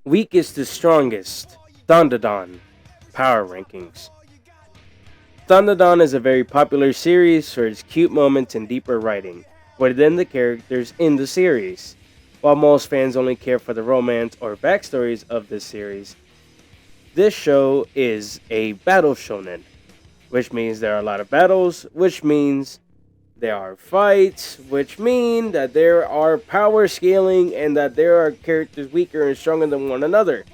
Weakest to strongest, DanDaDan, Power Rankings. DanDaDan is a very popular series for its cute moments and deeper writing within the characters in the series. While most fans only care for the romance or backstories of this series, this show is a Battle Shonen, which means there are a lot of battles, which means there are fights, which mean that there are power scaling and that there are characters weaker and stronger than one another.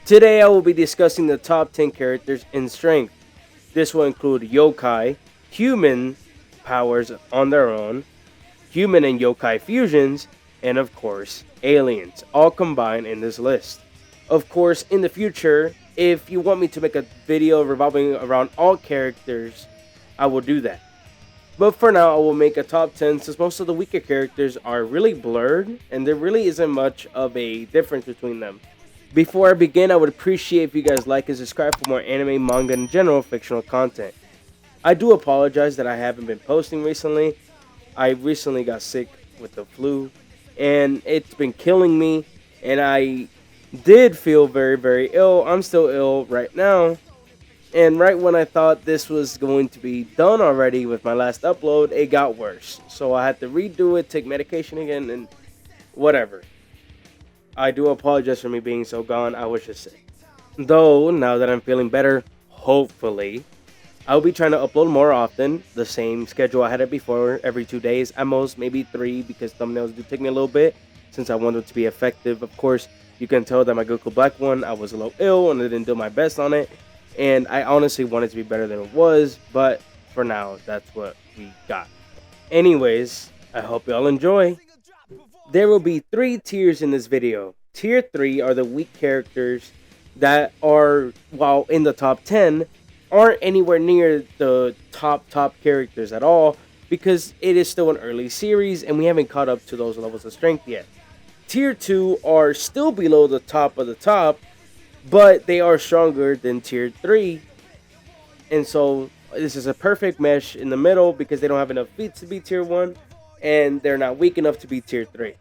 Today I will be discussing the top 10 characters in strength. This will include yokai, human powers on their own, human and yokai fusions, and of course, aliens, all combined in this list. Of course, in the future, if you want me to make a video revolving around all characters, I will do that. But for now, I will make a top 10 since most of the weaker characters are really blurred and there really isn't much of a difference between them. Before I begin, I would appreciate if you guys like and subscribe for more anime, manga, and general fictional content. I do apologize that I haven't been posting recently. I recently got sick with the flu and it's been killing me, and I did feel very ill. I'm still ill right now. And right when I thought this was going to be done already with my last upload, it got worse. So I had to redo it, take medication again, and whatever. I do apologize for me being so gone. I was just sick. Though, now that I'm feeling better, hopefully, I'll be trying to upload more often. The same schedule I had it before, every 2 days. At most, maybe 3, because thumbnails do take me a little bit, since I want them to be effective. Of course, you can tell that my Goku Black one, I was a little ill, and I didn't do my best on it. And I honestly want it to be better than it was, but for now, that's what we got. Anyways, I hope y'all enjoy. There will be 3 tiers in this video. Tier 3 are the weak characters that are, while in the top 10, aren't anywhere near the top characters at all, because it is still an early series and we haven't caught up to those levels of strength yet. Tier 2 are still below the top of the top, but they are stronger than tier 3, and so this is a perfect mesh in the middle because they don't have enough feats to be tier 1 and they're not weak enough to be tier 3.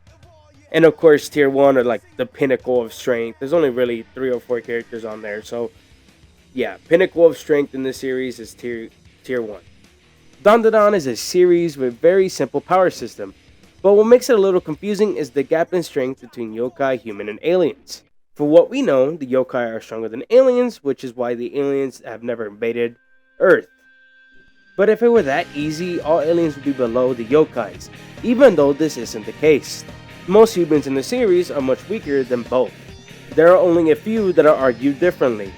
And of course, tier 1 are like the pinnacle of strength. There's only really 3 or 4 characters on there, so yeah, pinnacle of strength in this series is tier 1. DanDaDan is a series with very simple power system, but what makes it a little confusing is the gap in strength between yokai, human, and aliens. For what we know, the yokai are stronger than aliens, which is why the aliens have never invaded Earth. But if it were that easy, all aliens would be below the yokais, even though this isn't the case. Most humans in the series are much weaker than both. There are only a few that are argued differently.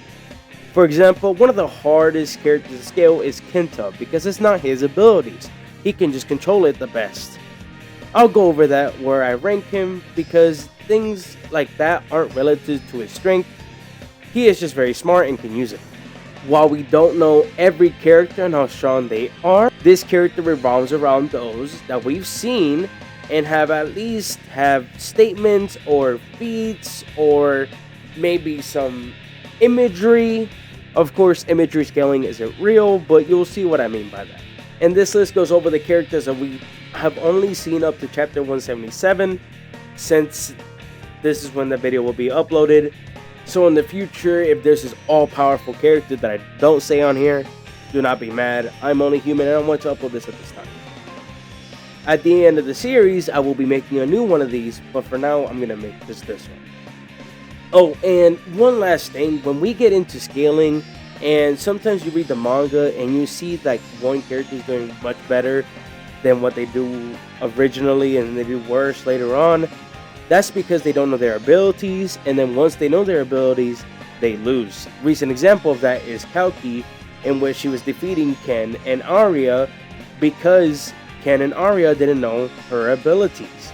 For example, one of the hardest characters to scale is Kinta, because it's not his abilities. He can just control it the best. I'll go over that where I rank him, because things like that aren't relative to his strength. He is just very smart and can use it. While we don't know every character and how strong they are, this character revolves around those that we've seen and have at least have statements or feats or maybe some imagery. Of course, imagery scaling isn't real, but you'll see what I mean by that. And this list goes over the characters that we have only seen up to chapter 177, since this is when the video will be uploaded. So in the future, if there's this all-powerful character that I don't say on here, do not be mad. I'm only human and I want to upload this at this time. At the end of the series, I will be making a new one of these, but for now, I'm going to make just this one. Oh, and one last thing, when we get into scaling, and sometimes you read the manga and you see like one character is doing much better than what they do originally and they do worse later on, that's because they don't know their abilities, and then once they know their abilities, they lose. Recent example of that is Kalki, in which she was defeating Ken and Arya because Ken and Arya didn't know her abilities.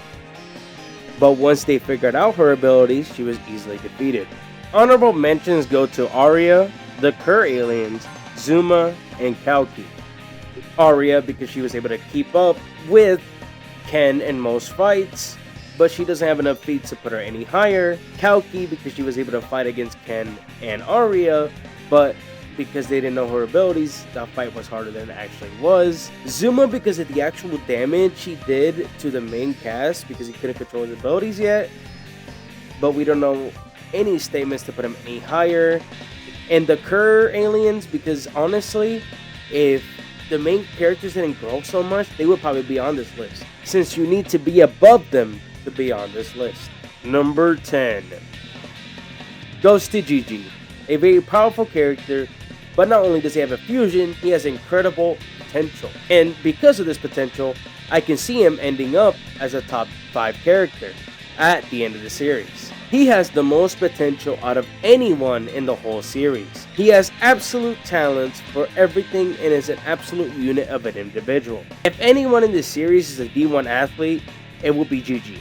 But once they figured out her abilities, she was easily defeated. Honorable mentions go to Arya, the Kerr aliens, Zuma, and Kalki. Arya because she was able to keep up with Ken in most fights, but she doesn't have enough feats to put her any higher. Kalki because she was able to fight against Ken and Arya, but because they didn't know her abilities, that fight was harder than it actually was. Zuma because of the actual damage he did to the main cast because he couldn't control his abilities yet, but we don't know any statements to put him any higher. And the Kerr aliens, because honestly, if the main characters didn't grow so much, they would probably be on this list, since you need to be above them to be on this list. Number 10. Ghosted Gigi, a very powerful character, but not only does he have a fusion, he has incredible potential. And because of this potential, I can see him ending up as a top 5 character at the end of the series. He has the most potential out of anyone in the whole series. He has absolute talents for everything and is an absolute unit of an individual. If anyone in this series is a D1 athlete, it will be Gigi.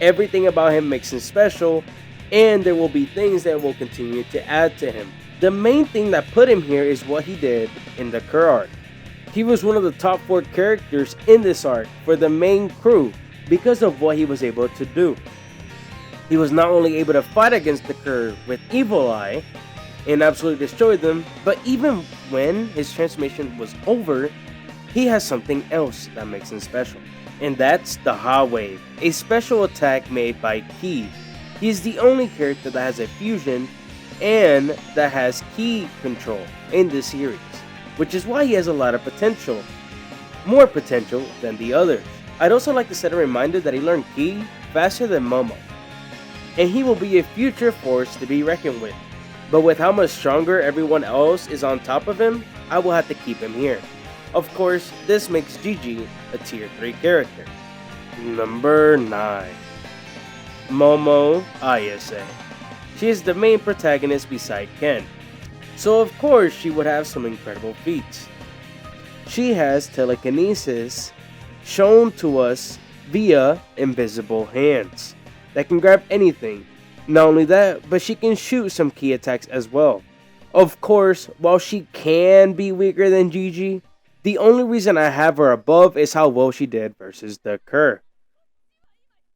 Everything about him makes him special, and there will be things that will continue to add to him. The main thing that put him here is what he did in the Kerr arc. He was one of the top 4 characters in this arc for the main crew because of what he was able to do. He was not only able to fight against the Kerr with Evil Eye and absolutely destroy them, but even when his transformation was over, he has something else that makes him special. And that's the Ha Wave, a special attack made by Ki. He is the only character that has a fusion and that has Ki control in this series, which is why he has a lot of potential, more potential than the others. I'd also like to set a reminder that he learned Ki faster than Momo, and he will be a future force to be reckoned with. But with how much stronger everyone else is on top of him, I will have to keep him here. Of course, this makes Gigi a tier 3 character. Number 9. Momo Ayase. She is the main protagonist beside Ken, so of course she would have some incredible feats. She has telekinesis shown to us via invisible hands that can grab anything. Not only that, but she can shoot some key attacks as well. Of course, while she can be weaker than Gigi, the only reason I have her above is how well she did versus the Kerr.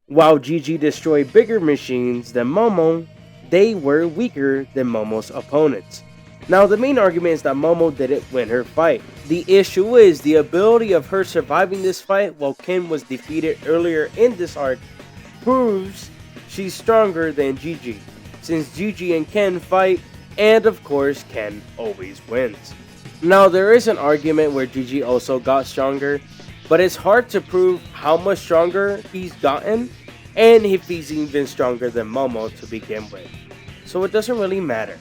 While Gigi destroyed bigger machines than Momo, they were weaker than Momo's opponents. Now the main argument is that Momo didn't win her fight. The issue is the ability of her surviving this fight while Ken was defeated earlier in this arc proves she's stronger than Gigi, since Gigi and Ken fight, and of course Ken always wins. Now there is an argument where Gigi also got stronger, but it's hard to prove how much stronger he's gotten and if he's even stronger than Momo to begin with, so it doesn't really matter.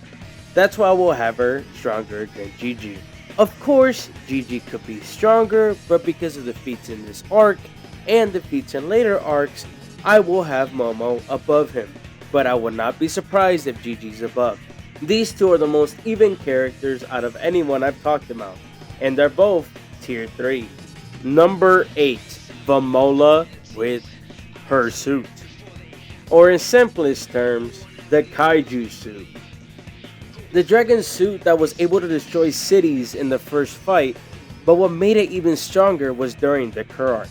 That's why we'll have her stronger than Gigi. Of course, Gigi could be stronger, but because of the feats in this arc and the feats in later arcs, I will have Momo above him, but I would not be surprised if Gigi's above. These two are the most even characters out of anyone I've talked about, and they're both tier 3. Number 8, Vamola with her suit, or in simplest terms, the Kaiju suit. The dragon suit that was able to destroy cities in the first fight, but what made it even stronger was during the Kerr arc.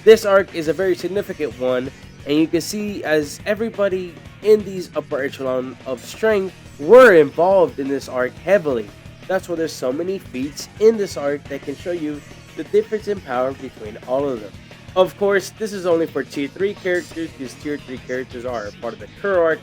This arc is a very significant one, and you can see as everybody in these upper echelon of strength were involved in this arc heavily. That's why there's so many feats in this arc that can show you the difference in power between all of them. Of course, this is only for tier 3 characters, because tier 3 characters are a part of the Kerr arc.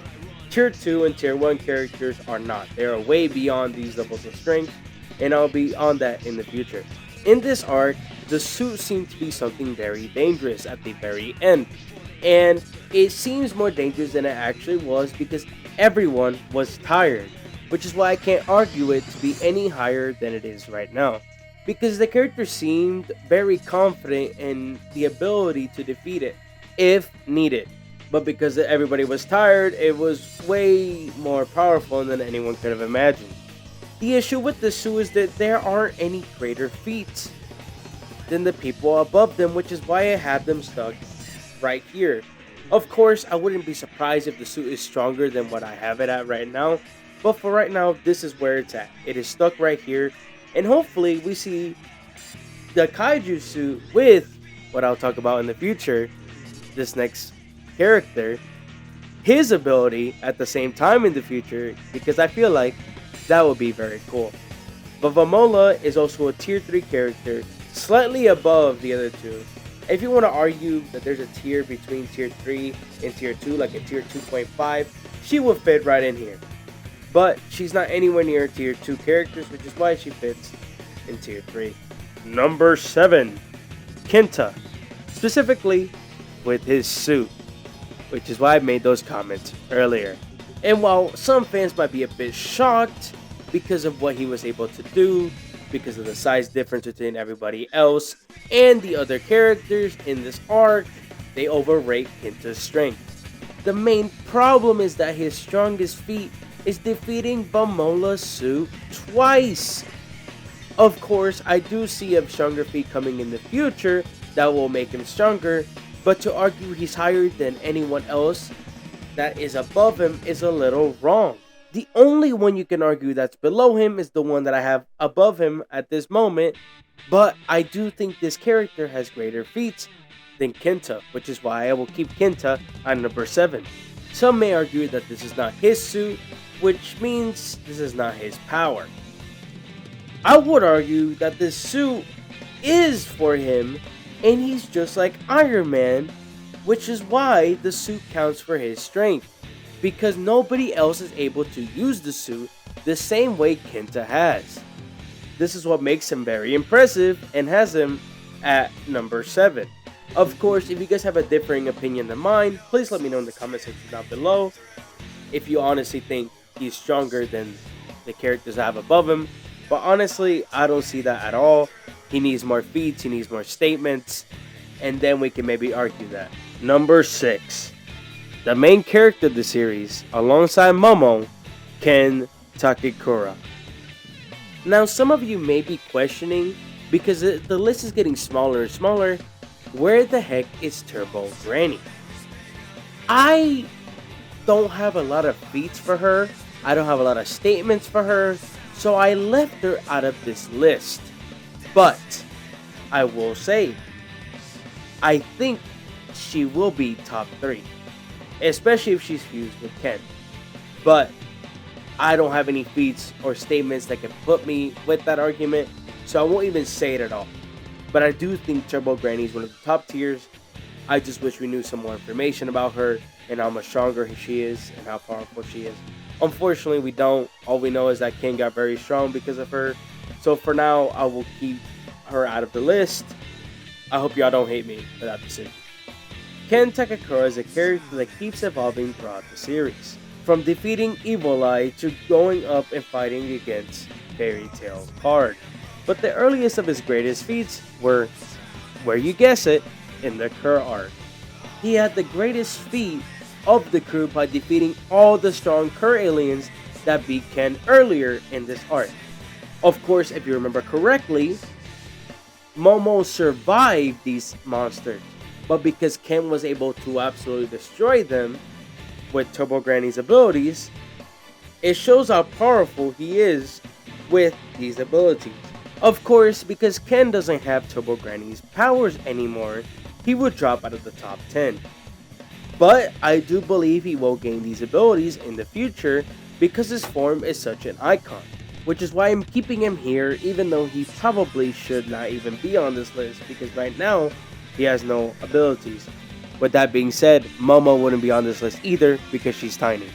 Tier 2 and tier 1 characters are not. They are way beyond these levels of strength, and I'll be on that in the future. In this arc, the suit seemed to be something very dangerous at the very end, and it seems more dangerous than it actually was because everyone was tired, which is why I can't argue it to be any higher than it is right now, because the character seemed very confident in the ability to defeat it if needed. But because everybody was tired, it was way more powerful than anyone could have imagined. The issue with the suit is that there aren't any greater feats than the people above them, which is why I have them stuck right here. Of course, I wouldn't be surprised if the suit is stronger than what I have it at right now, but for right now, this is where it's at. It is stuck right here, and hopefully we see the Kaiju suit with what I'll talk about in the future, this next character, his ability at the same time in the future, because I feel like that would be very cool. But Vamola is also a tier 3 character, slightly above the other two. If you want to argue that there's a tier between tier 3 and tier 2, like a tier 2.5, she would fit right in here. But she's not anywhere near tier 2 characters, which is why she fits in tier 3. Number 7, Kinta. Specifically with his suit, which is why I made those comments earlier. And while some fans might be a bit shocked because of what he was able to do, because of the size difference between everybody else and the other characters in this arc, they overrate Kinta's strength. The main problem is that his strongest feat is defeating Vamola's suit twice. Of course, I do see a stronger feat coming in the future that will make him stronger, but to argue he's higher than anyone else that is above him is a little wrong. The only one you can argue that's below him is the one that I have above him at this moment, but I do think this character has greater feats than Kinta, which is why I will keep Kinta at number 7. Some may argue that this is not his suit, which means this is not his power. I would argue that this suit is for him, and he's just like Iron Man, which is why the suit counts for his strength, because nobody else is able to use the suit the same way Kinta has. This is what makes him very impressive and has him at number 7. Of course, if you guys have a differing opinion than mine, please let me know in the comment section down below. If you honestly think he's stronger than the characters I have above him, but honestly, I don't see that at all. He needs more feats, he needs more statements, and then we can maybe argue that. Number 6. The main character of the series, alongside Momo, Ken Takakura. Now, some of you may be questioning, because the list is getting smaller and smaller, where the heck is Turbo Granny? I don't have a lot of feats for her, I don't have a lot of statements for her, so I left her out of this list. But I will say, I think she will be top 3, especially if she's fused with Ken. But I don't have any feats or statements that can put me with that argument, so I won't even say it at all. But I do think Turbo Granny is one of the top tiers. I just wish we knew some more information about her and how much stronger she is and how powerful she is. Unfortunately, we don't. All we know is that Ken got very strong because of her. So for now, I will keep her out of the list. I hope y'all don't hate me for that decision. Ken Takakura is a character that keeps evolving throughout the series, from defeating Evil Eye to going up and fighting against Fairy Tail Card. But the earliest of his greatest feats were, where you guess it, in the Cur arc. He had the greatest feat of the crew by defeating all the strong Cur aliens that beat Ken earlier in this arc. Of course, if you remember correctly, Momo survived these monsters, but because Ken was able to absolutely destroy them with Turbo Granny's abilities, it shows how powerful he is with these abilities. Of course, because Ken doesn't have Turbo Granny's powers anymore, he would drop out of the top 10. But I do believe he will gain these abilities in the future because his form is such an icon, which is why I'm keeping him here, even though he probably should not even be on this list because right now he has no abilities. With that being said, Momo wouldn't be on this list either because she's tiny.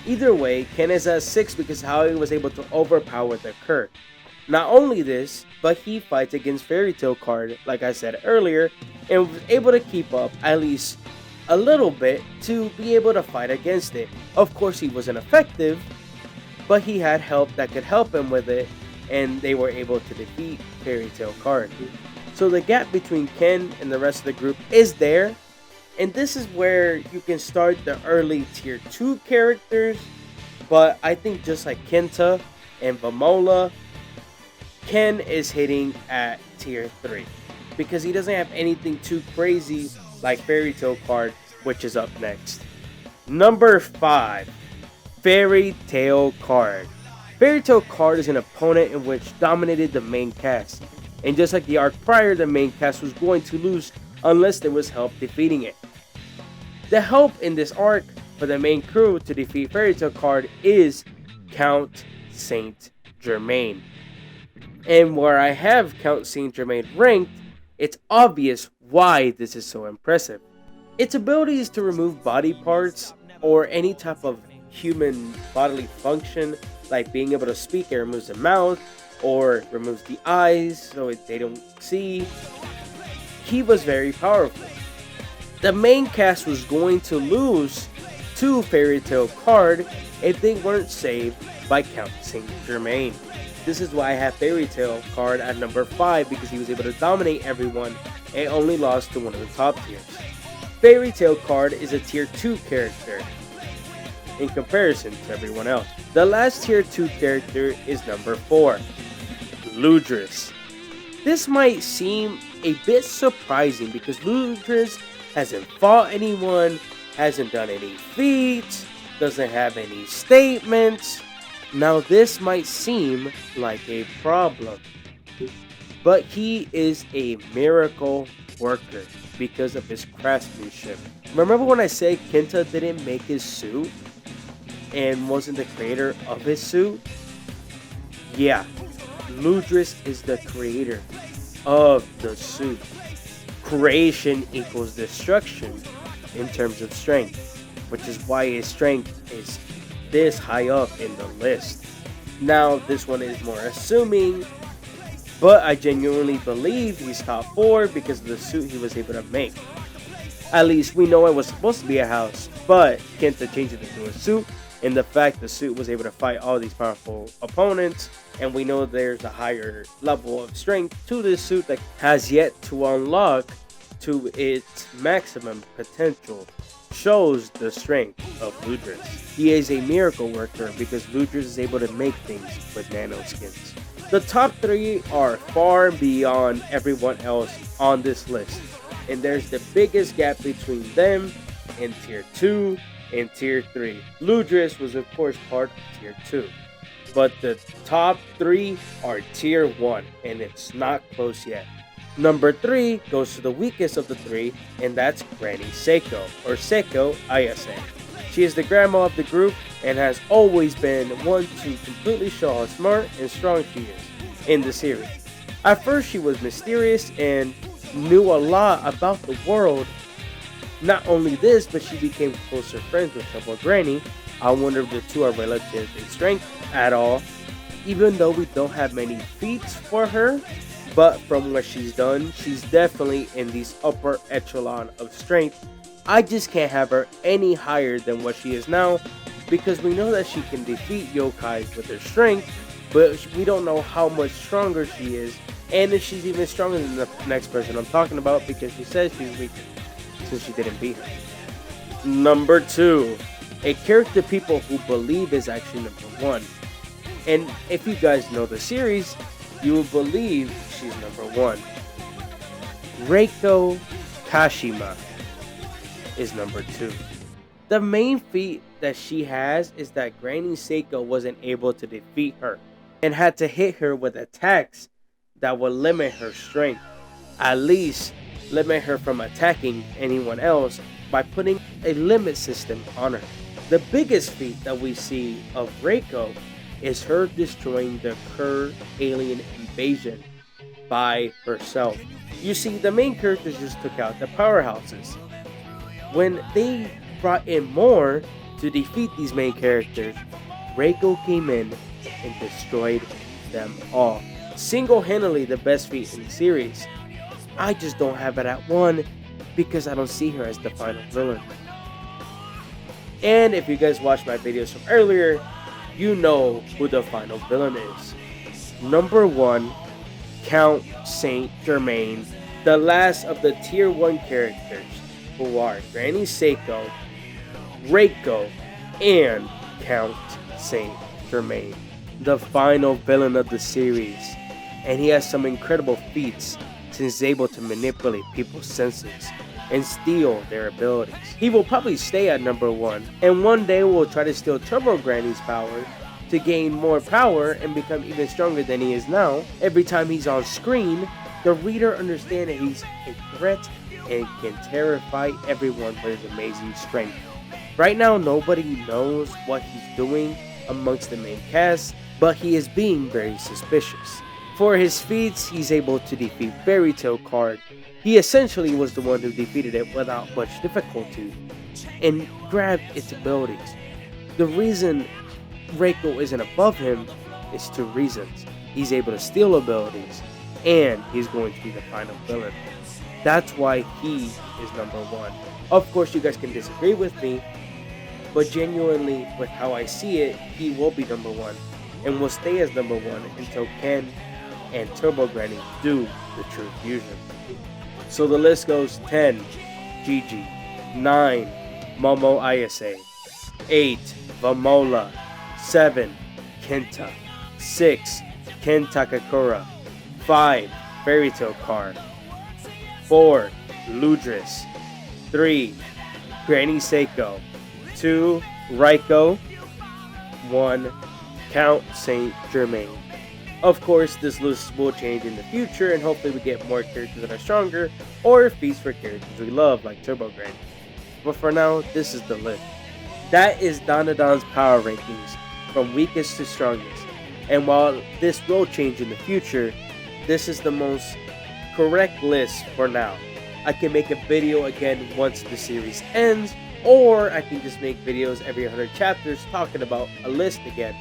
Either way, Ken is at 6 because how he was able to overpower the Cur. Not only this, but he fights against Fairy Tail Card, like I said earlier, and was able to keep up at least a little bit to be able to fight against it. Of course, he wasn't effective, but he had help that could help him with it, and they were able to defeat Fairy Tail Card. So the gap between Ken and the rest of the group is there, and this is where you can start the early tier 2 characters, but I think just like Kinta and Vamola, Ken is hitting at tier 3 because he doesn't have anything too crazy like Fairy Tail Card, which is up next. Number 5, Fairy Tail Card. Fairy Tail Card is an opponent in which dominated the main cast, and just like the arc prior, the main cast was going to lose unless there was help defeating it. The help in this arc for the main crew to defeat Fairy Tail Card is Count St Germain. And where I have Count St Germain ranked, it's obvious why this is so impressive. Its ability is to remove body parts or any type of human bodily function, like being able to speak, it removes the mouth or removes the eyes so they don't see. He was very powerful. The main cast was going to lose to Fairy Tail card if they weren't saved by Count St Germain. This is why I have Fairy Tail card at number 5, because he was able to dominate everyone and only lost to one of the top tiers. Fairy Tail card is a tier 2 character in comparison to everyone else. The last tier 2 character is number 4, Ludis. This might seem a bit surprising because Ludis hasn't fought anyone, hasn't done any feats, doesn't have any statements. Now this might seem like a problem, but he is a miracle worker because of his craftsmanship. Remember when I said Kinta didn't make his suit and wasn't the creator of his suit? Yeah, Ludis is the creator of the suit. Creation equals destruction in terms of strength, which is why his strength is this high up in the list. Now this one is more assuming, but I genuinely believe he's top 4 because of the suit he was able to make. At least we know it was supposed to be a house, but Kinta changed it into a suit, and the fact the suit was able to fight all these powerful opponents, and we know there's a higher level of strength to this suit that has yet to unlock to its maximum potential, shows the strength of Ludis. He is a miracle worker because Ludis is able to make things with nanoskins. The top 3 are far beyond everyone else on this list, and there's the biggest gap between them and tier 2 and tier 3. Ludis was of course part of tier 2, but the top 3 are tier 1, and it's not close yet. Number 3 goes to the weakest of the 3, and that's Granny Seiko, or Seiko Ayase. She is the grandma of the group and has always been one to completely show how smart and strong she is in the series. At first she was mysterious and knew a lot about the world. Not only this, but she became closer friends with Double Granny. I wonder if the two are relative in strength at all, even though we don't have many feats for her. But from what she's done, she's definitely in these upper echelon of strength. I just can't have her any higher than what she is now, because we know that she can defeat yokai with her strength, but we don't know how much stronger she is, and if she's even stronger than the next person I'm talking about, because she says she's weaker since she didn't beat her. Number 2, a character people who believe is actually number 1. And if you guys know the series, you will believe she's number 1. Reiko Kashima is number 2. The main feat that she has is that Granny Seiko wasn't able to defeat her and had to hit her with attacks that would limit her strength, at least limit her from attacking anyone else by putting a limit system on her. The biggest feat that we see of Reiko is her destroying the Kerr alien invasion by herself. You see, the main characters just took out the powerhouses. When they brought in more to defeat these main characters, Reiko came in and destroyed them all. Single-handedly the best feat in the series. I just don't have it at 1 because I don't see her as the final villain. And if you guys watched my videos from earlier, you know who the final villain is. Number 1, Count St Germain, the last of the tier 1 characters, who are Granny Seiko, Reiko, and Count St Germain, the final villain of the series. And he has some incredible feats since he's able to manipulate people's senses and steal their abilities. He will probably stay at number 1, and one day will try to steal Turbo Granny's power to gain more power and become even stronger than he is now. Every time he's on screen, the reader understands that he's a threat and can terrify everyone with his amazing strength. Right now, nobody knows what he's doing amongst the main cast, but he is being very suspicious. For his feats, he's able to defeat Fairy Tail card. He essentially was the one who defeated it without much difficulty. and grab its abilities. The reason Reiko isn't above him is 2 reasons. He's able to steal abilities, and he's going to be the final villain. That's why he is number 1. Of course, you guys can disagree with me, but genuinely, with how I see it, he will be number 1, and will stay as number 1 until Ken and Turbo Granny do the true fusion. So the list goes 10, Gigi, 9, Momo Ayase, 8, Vamola, 7, Kinta, 6, Ken Takakura, 5, Fairy Tail Car, 4, Ludis, 3, Granny Seiko, 2, Reiko, 1, Count St Germain. Of course, this list will change in the future, and hopefully we get more characters that are stronger, or feats for characters we love, like Turbo Granny. But for now, this is the list. That is DanDaDan's power rankings, from weakest to strongest. And while this will change in the future, this is the most correct list for now. I can make a video again once the series ends, or I can just make videos every 100 chapters talking about a list again.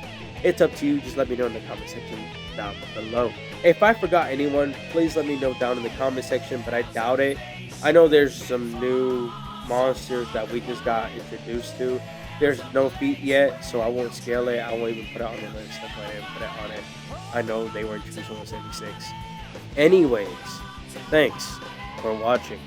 It's up to you, just let me know in the comment section down below. If I forgot anyone, please let me know down in the comment section, but I doubt it. I know there's some new monsters that we just got introduced to. There's no feat yet, so I won't scale it. I won't even put it on the list. That's why I didn't put it on it. I know they were introduced on 76. Anyways, thanks for watching.